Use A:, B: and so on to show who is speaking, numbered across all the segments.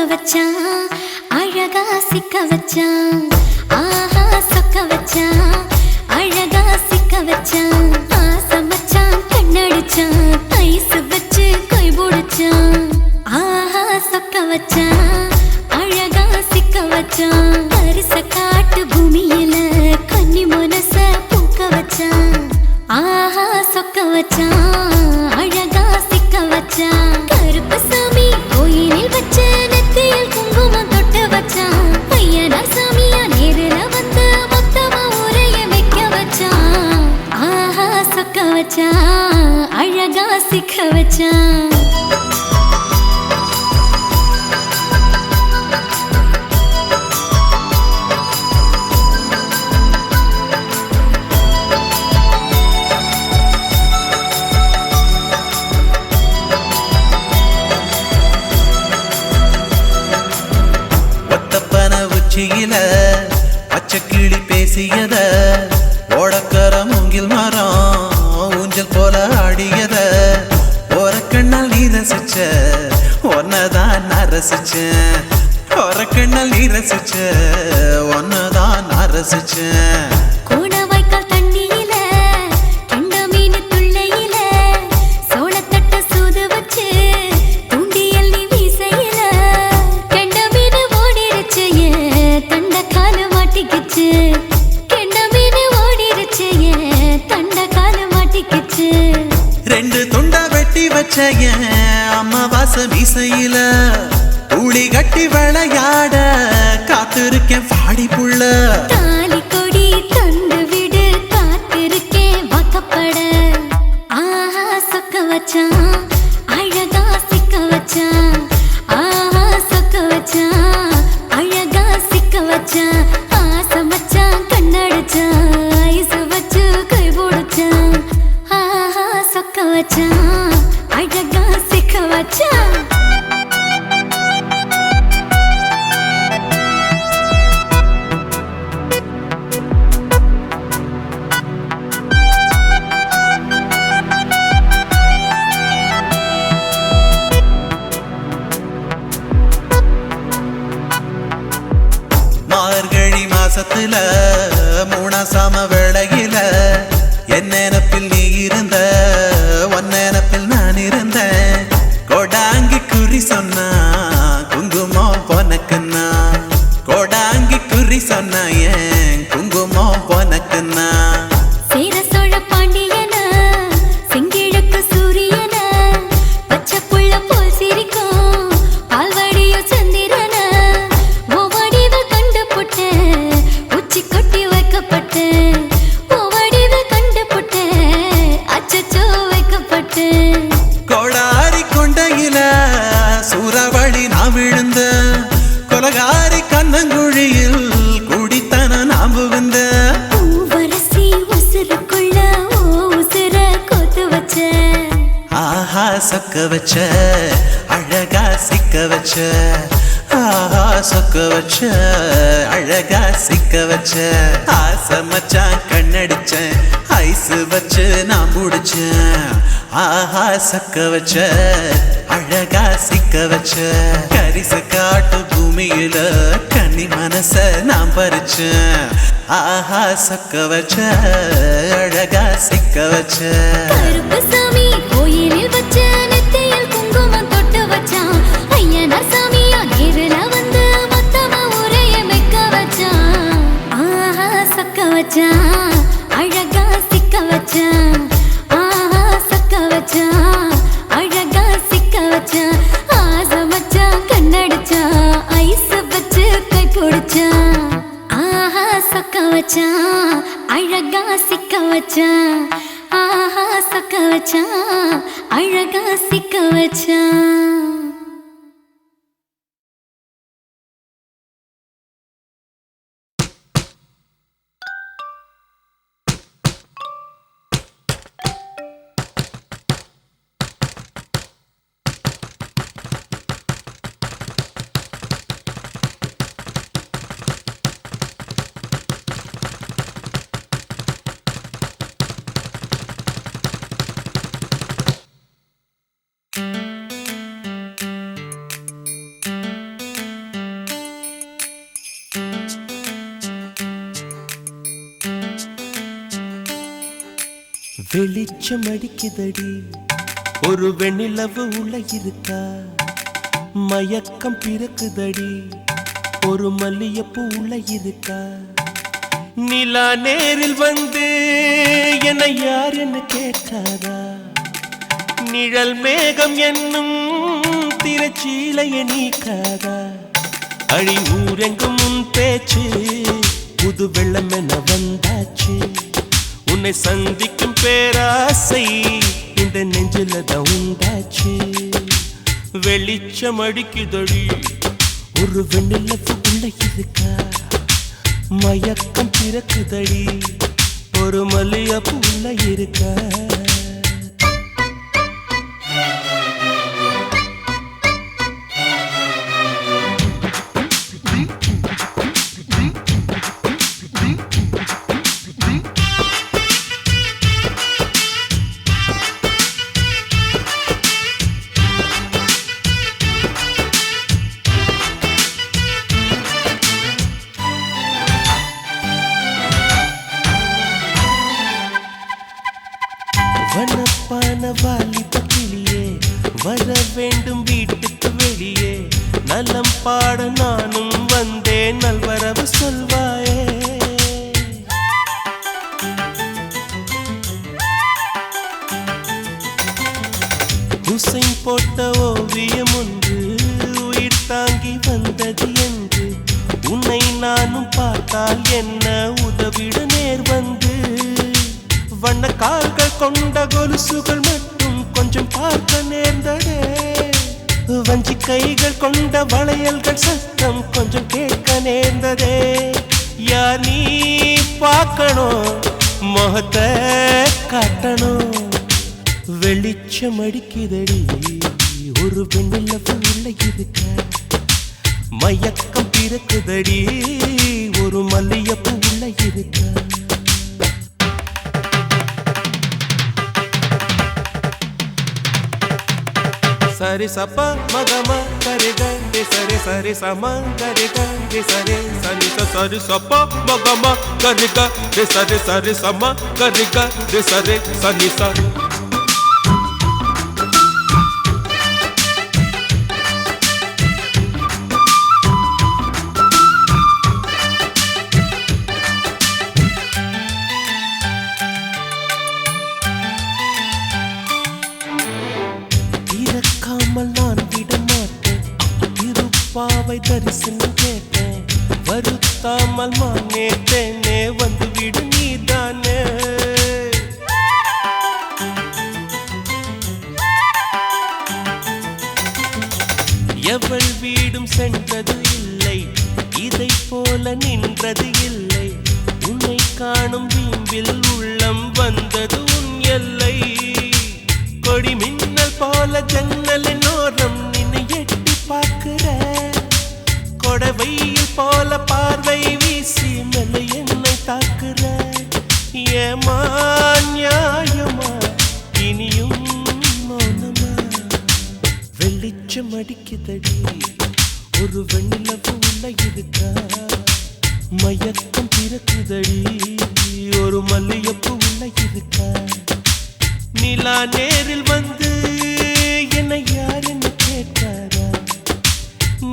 A: வச்சான் அழகா சிக்க வச்சான் ஆஹா சொக்க வச்சான் அழகா சிக்க வச்சான் ஆசை மச்சான் கண்ணடிச்சான் ஐஸ் வச்சு கை போடுச்சான் ஆஹா சொக்க வச்சான் அழகா சிக்க வச்சான் அரிச காட்டு பூமியில கன்னி மனச பூக்க வச்சான் ஆஹா சொக்க வச்சான் அழகா சிக்க வச்சான் கருப்பு சாமி கோயிலில் வச்ச நெத்தியில் குங்குமம் தொட்டு வச்சான் பையனா சாமியா நேரில வந்து மொத்தமா ஊரைய வைக்க வச்சான் ஆஹா சொக்க வச்சான் அழகா சிக்க வச்சான்
B: பச்சைக்கிளி பேசியத ஓடக்கர மூங்கில் மரம் ஊஞ்சல் போல ஆடியத ஒரு கண்ணால் நீ ரசிச்ச ஒன்னதான் நான் ரசிச்சேன் ஒரு கண்ணால் நீ ரசிச்ச ஒன்னதான் நான் ரசிச்சேன் ரெண்டு துண்டா வெட்டி வச்ச அம்மாவாச மீசையில ஊழி கட்டி விளையாட காத்திருக்கேன் பாடி புள்ள
A: தாலி கொடி தந்து விடு காத்திருக்கேன் வாக்கப்பட ஆஹா சொக்க வச்சான் அழகா சிக்க வச்சான் ஆஹா சொக்க வச்சான் அழகா சிக்க வச்சான் ஆசை மச்சான் கண்ணடிச்சான் ஐஸ் வச்சு கை போடுச்சான் ஆஹா சொக்க வச்சான் அழகா சிக்க வச்சான்
B: மார்கழி மாசத்துல மூணாசாம வேளையில என் நினப்பில் நீ இருந்த உன் நினப்பில் நான் இருந்தேன் கோடாங்கி குறி சொன்னா குங்குமம் பொனக்குன்னா கோடாங்கி குறி சொன்னா ஏன் குங்குமம் பொனக்குன்னா
A: சேர சோழ பாண்டியன செங்கிழக்கு சூரியன பச்சை புள்ள போல் சிரிக்கும் பால்வடியோ சந்திரன ஓவடிவ கண்டு புட்ட உச்சி கொட்டி வைக்கப்பட்டு ஓவடிவ கண்டு புட்ட அச்சச்சோ வைக்கப்பட்டு
B: கோடாரி கொண்டையில சூறாவளி நான் விழுந்த கொலகாரி கண்ணங்குழியில் குடித்தன நாம் புகுந்த
A: பூவரசி உசுருக்குள்ள ஓ உசுர கோத்து வச்ச
B: ஆஹா சொக்க வச்ச அழகா சிக்க வச்ச ஆஹா சொக்க வச்ச அழகா சிக்க வச்ச ஆசை மச்சான் கண்ணடிச்சேன் ஐஸ் வச்சு நான் முடிச்சேன் ஆஹா சொக்க வச்ச அழகா சிக்க வச்ச கரிச காட்டு பூமியில கன்னி மனச நான் பறிச்சேன் ஆஹா சொக்க வச்ச அழகா சிக்க வச்ச
A: கருப்பு சாமி கோயிலில் வச்ச நெத்தியில் குங்குமம் தொட்டு வச்சான் ஐயனார் சாமியா நேரில வந்து மொத்தமா ஊரைய வைக்க வச்சான் ஆஹா சொக்க வச்சான் அழகா சிக்க வச்சான் ஆஹா சொக்க வச்சான் அழகா சிக்க வச்சான் ஆசை மச்சான் கண்ணடிச்சான் ஐஸ் வச்சு கை போடுச்சான் ஆஹா சொக்க வச்சான் அழகா சிக்க வச்சான் ஆஹா சொக்க வச்சான் அழகா சிக்க வச்சான்
C: வெளிச்சம் அடிக்குதடி ஒரு வெண்ணிலவு உள்ள இருக்கா மயக்கம் பிறக்குதடி ஒரு மல்லியப்பூ உள்ள இருக்கா நிலா நேரில் வந்து என்னை யார் என்ன கேட்காதா நிழல் மேகம் என்னும் திரைச்சீலையை நீக்காதா அழி ஊரெங்கும் உன் பேச்சு புது வெள்ளம் என வந்தாச்சு உன்னை சந்திக்கும் பேராசை இந்த நெஞ்சில தான் உண்டாச்சு வெளிச்சம் அடிக்குதடி ஒரு வெண்ணிலவு உள்ள இருக்கா மயக்கம் பிறக்குதடி ஒரு மல்லியப்பூ உள்ள இருக்கா வனப்பான வாலிப கிளியே வர வேண்டும் வீட்டுக்கு வெளியே நலம் பாட நானும் வந்தேன் நல்வரவு சொல்வாயே ஹுசைன் போட்ட ஓவியம் ஒன்று உயிர் தாங்கி வந்தது என்று உன்னை நானும் பார்த்தால் என்ன உதவிட நேர் வந்து வண்ண கால்கள் கொண்ட கொலுசுகள் மட்டும் கொஞ்சம் பார்க்க நேர்ந்ததே வஞ்சி கைகள் கொண்ட வளையல்கள் சத்தம் கொஞ்சம் கேட்க நேர்ந்ததே யார் நீ பார்க்கணும் முகத்தை காட்டணும் வெளிச்சம் அடிக்குதடி ஒரு வெண்ணிலவு உள்ள இருக்க மயக்கம் பிறக்குதடி ஒரு மல்லியப்பூ உள்ள இருக்க சரி சப்ப மகம கரிக சரி சரி சம கரிக சரி சரி சரி சப்ப மகம கரிக சரி சரி சம கரிக சரி சனி ச நான் விட மாட்டேன் திருப்பாவை தரிசனம் கேட்டேன் வருத்தாமல் மானேட்டேனே வந்து விடு நீதானே எவள் வீடும் சென்றது இல்லை இதை போல நின்றது இல்லை உன்னை காணும் வீம்பில் உள்ளம் வந்தது உன் எல்லை கொடி மின்னல் போல ஜன்னலின் ஓரம் நின்னு எட்டி பார்க்கிற கொடவையில் போல பார்வை வீசி மேல என்னை தாக்குற ஏமா நியாயமா இனியும் மௌனமா வெளிச்சம் அடிக்குதடி ஒரு வெண்ணிலவு உள்ள இருக்கா மயக்கம் பிறக்குதடி ஒரு மல்லியப்பூ உள்ள இருக்கா நிலா நேரில் வந்து என்னை யார் என்ன கேட்காரா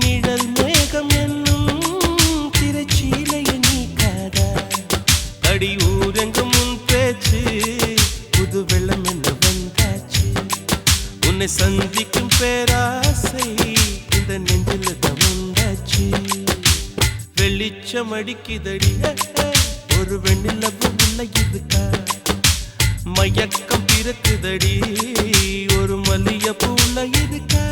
C: நிழல் மேகம் என்னும் திரைச்சீலையை நீக்காதா அடி ஊரெங்கும் உன் பேச்சு புது வெள்ளம் என்ன வந்தாச்சு உன்னை சந்திக்கும் பேராசை இந்த நெஞ்சில தவந்தாச்சு வெளிச்சம் அடிக்குதடி ஒரு வெண்ணிலவு உள்ள இருக்கா மயக்கம் பிறக்குதடி ஒரு மல்லியப்பூ உள்ள இருக்கா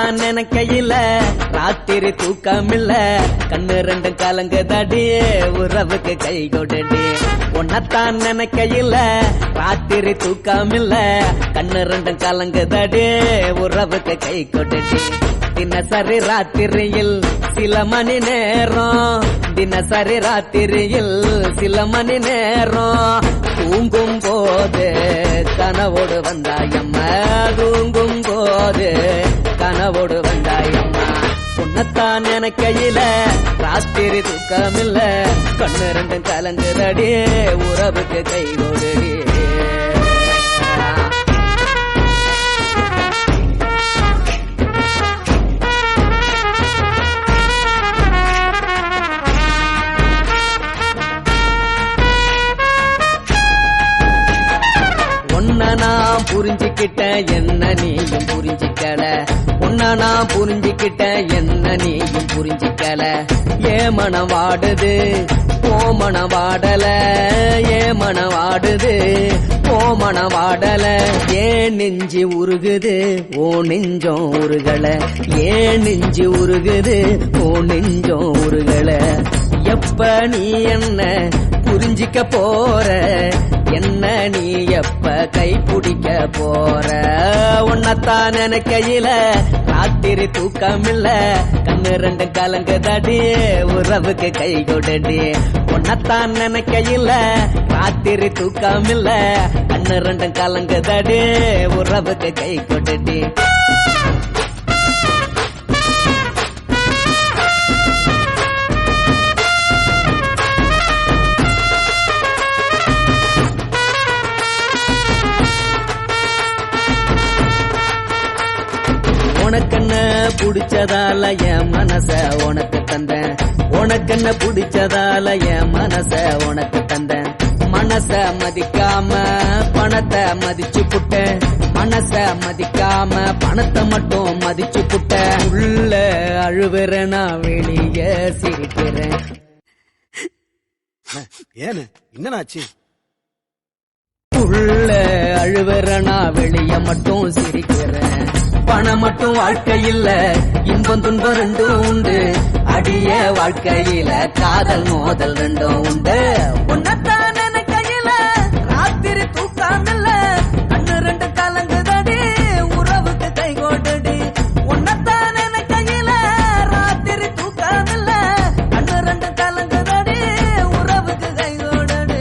D: உன்னத்தான் நினைக்கையில ராத்திரி தூக்கமில்ல கண்ணு ரெண்டும் கலங்குதடி உறவுக்கு கை கொடுடி உன்னத்தான் நினைக்கையில ராத்திரி தூக்கமில்ல கண்ணு ரெண்டும் கலங்குதடி உறவுக்கு கை கொடுடி தினசரி ராத்திரியில் சில மணி நேரம் தினசரி ராத்திரியில் சில மணி நேரம் தூங்கும் போது கனவோடு வந்தாயம்மா தூங்கும் போது கனவோடு வந்தாயம்மா உன்னத்தான் நினைக்கையில ராத்திரி தூக்கமில்ல கண்ணு ரெண்டும் கலங்குதடி உறவுக்கு கை கொடுடி நான் புரிஞ்சுக்கிட்டேன் என்ன நீயும் புரிஞ்சிக்கல உன்ன நான் புரிஞ்சுக்கிட்டேன் என்ன நீயும் புரிஞ்சிக்கல ஏ மனம் வாடுது ஓ மனம் வாடல ஏ மனம் வாடுது ஓ மனம் வாடல ஏன் நெஞ்சு உருகுது ஓ நெஞ்சம் உருகல ஏன் நெஞ்சு உருகுது ஓ நெஞ்சம் உருகல எப்ப நீ என்ன புரிஞ்சிக்க போற என்ன நீ எப்ப கை பிடிக்க போற உன்னத்தான் நினைக்கையில ராத்திரி தூக்கமில்ல கண்ணு ரெண்டும் கலங்குதடி உறவுக்கு கை கொடுடி உன்னத்தான் நினைக்கையில ராத்திரி தூக்கமில்ல கண்ணு ரெண்டும் கலங்குதடி உறவுக்கு கை கொடுடி உனக்கென்ன பிடிச்சதால என் மனச உனக்கு தந்தேன் உனக்கென்ன பிடிச்சதால என் மனச உனக்கு தந்தேன் மனச மதிக்காம பணத்தை மதிச்சு புட்டேன் மனச மதிக்காம பணத்தை மட்டும் மதிச்சு புட்டேன் உள்ள அழுவுறேன் நான் வெளிய சிரிக்கிறேன்
E: ஏன்னு என்னன்னாச்சு
D: உள்ள அழுவுறேன் நான் வெளிய மட்டும் சிரிக்கிறேன் பணம் மட்டும் வாழ்க்கையில இன்பம் துன்பம் ரெண்டும் உண்டு அடிய வாழ்க்கையில காதல் மோதல் ரெண்டும் உண்டு உன்னத்தான் நினைக்கையில ராத்திரி தூக்காமல்ல கண்ணு ரெண்டு கலங்குதடி உறவுக்கு கை கோட்டடி உன்னத்தான் நினைக்கையில ராத்திரி தூக்காமல்ல கண்ணு ரெண்டு கலங்குதடி உறவுக்கு கை கோட்டடி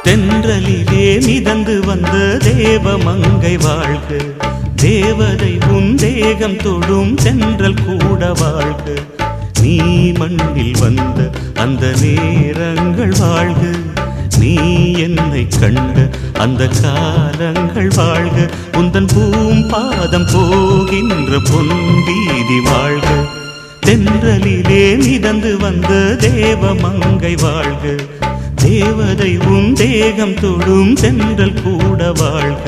F: தென்றலிலே மிதந்து வந்த தேவமங்கை வாழ்க தேவதை உன் தேகம் தொடும் தென்றல் கூட வாழ்க நீ மண்ணில் வந்த அந்த நேரங்கள் வாழ்க நீ என்னை கண்ட அந்த காலங்கள் வாழ்க உந்தன் பூம்பாதம் போகின்ற பொன் வீதி வாழ்க தென்றலிலே மிதந்து வந்த தேவமங்கை வாழ்க தேவதை உன் தேகம் தொடும் தென்றல் கூட வாழ்க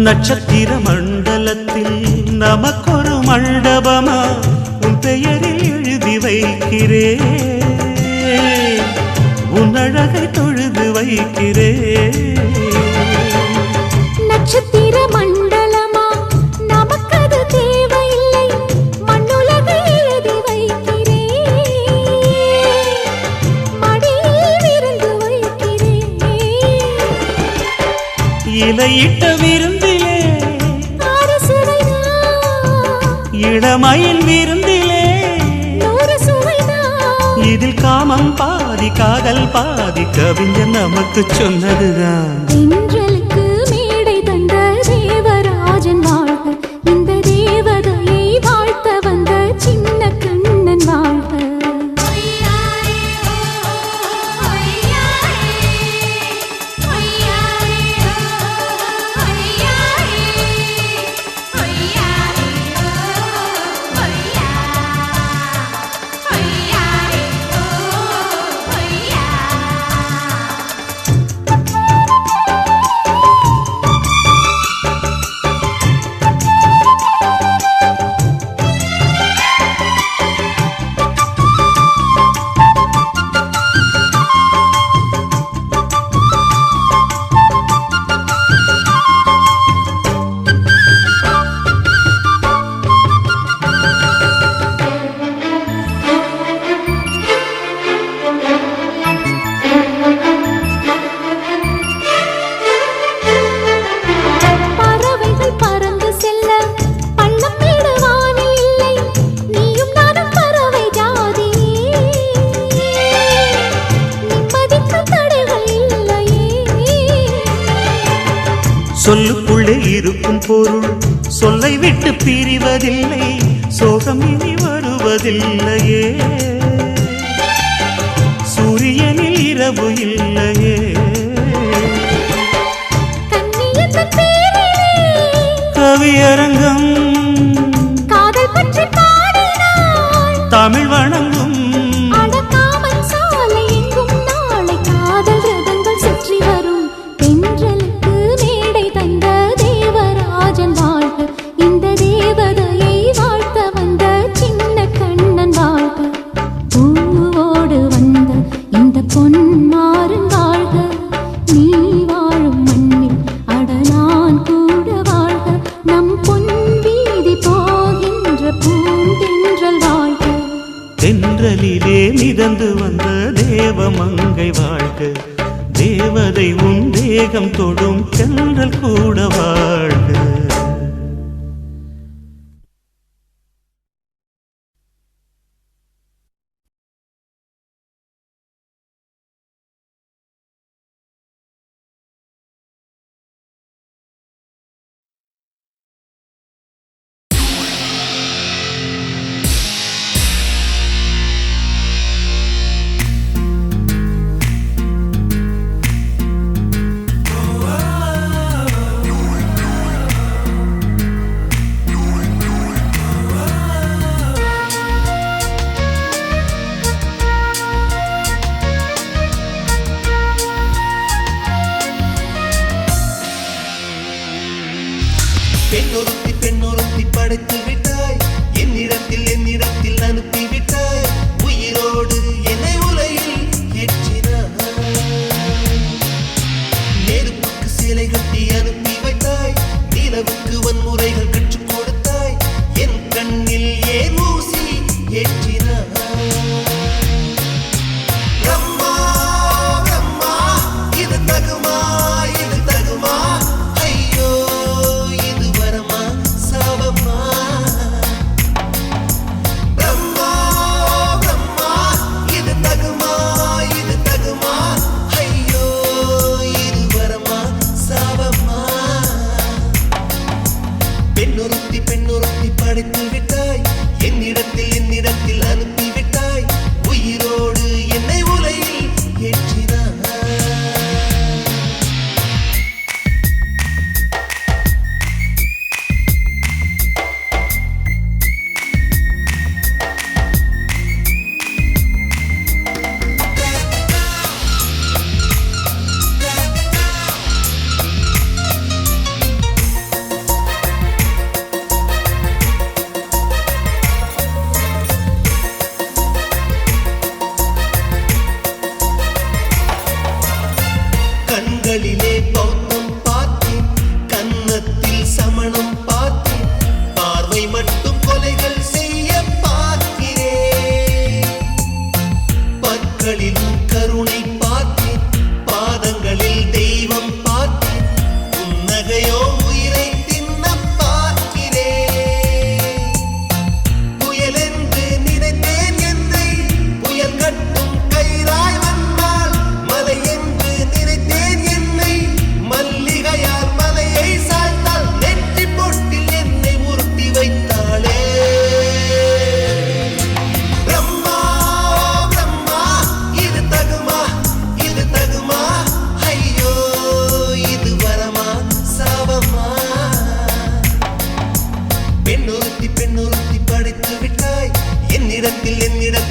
F: நட்சத்திர மண்டலத்தில் நமக்கொரு மண்டபமா உன் பெயரில் எழுதி வைக்கிறேன், உன் அழகை தொழுது வைக்கிறேன்.
A: நட்சத்திர மண்டலமா நமக்கது தேவையில்லை, மண்ணுலகை எழுதி வைக்கிறேன், மடியில் விருந்து வைக்கிறேன்.
F: இலையிட்ட விருந்திலே
A: ஆறு சுவைதான்,
F: இளமயில் விருந்திலே
A: நூறு சுவைதான்.
F: இதில் காமம் பாதி காதல் பாதி கவிஞன் நமக்கு சொன்னதுதான்.
A: தென்றலுக்கு மேடை தந்த தேவராஜன் வாழ்க, இந்த தேவதையை வாழ்த்த வந்த சின்ன கண்ணன் வாழ்க. பறவைகள் பறந்து செல்ல பள்ளம் மேடு வானில் இல்லை, நீயும் நானும் பறவை ஜாதி, நிம்மதிக்கு தடைகள் இல்லையே.
F: சொல்லுக்குள்ளே இருக்கும் பொருள் சொல்லை விட்டு பிரிவதில்லை, சோகம் இனி வருவதில்லையே. சூரியனில் இரவு இல்லையே.
A: கண்ணியத்தின் பேரிலே
F: கவியரங்கம்
A: காதல் பற்றி பாடினாள்,
F: தமிழ் வணங்கும்
A: அடக்காமன் சாலை எங்கும் நாளை காதல் ரதங்கள் சுற்றி வரும். தென்றலுக்கு மேடை தந்த தேவராஜன் வாழ்க, இந்த தேவதையை வாழ்த்த வந்த சின்ன கண்ணன் வாழ்க. பூவோடு வந்த இந்த பொன்மாறன் வாழ்க, நீ வாழும் மண்ணில் அட நான் கூட வாழ்க, நம் பொன் வீதி போகின்ற பூந்தென்றல் வாழ்க.
F: தென்றலிலே மிதந்து வந்த தேவமங்கை வாழ்க, தேவதை உன் தேகம் தொடும் தென்றல் கூட வாழ்க.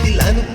B: நிமிஷத்தில் அனுப்ப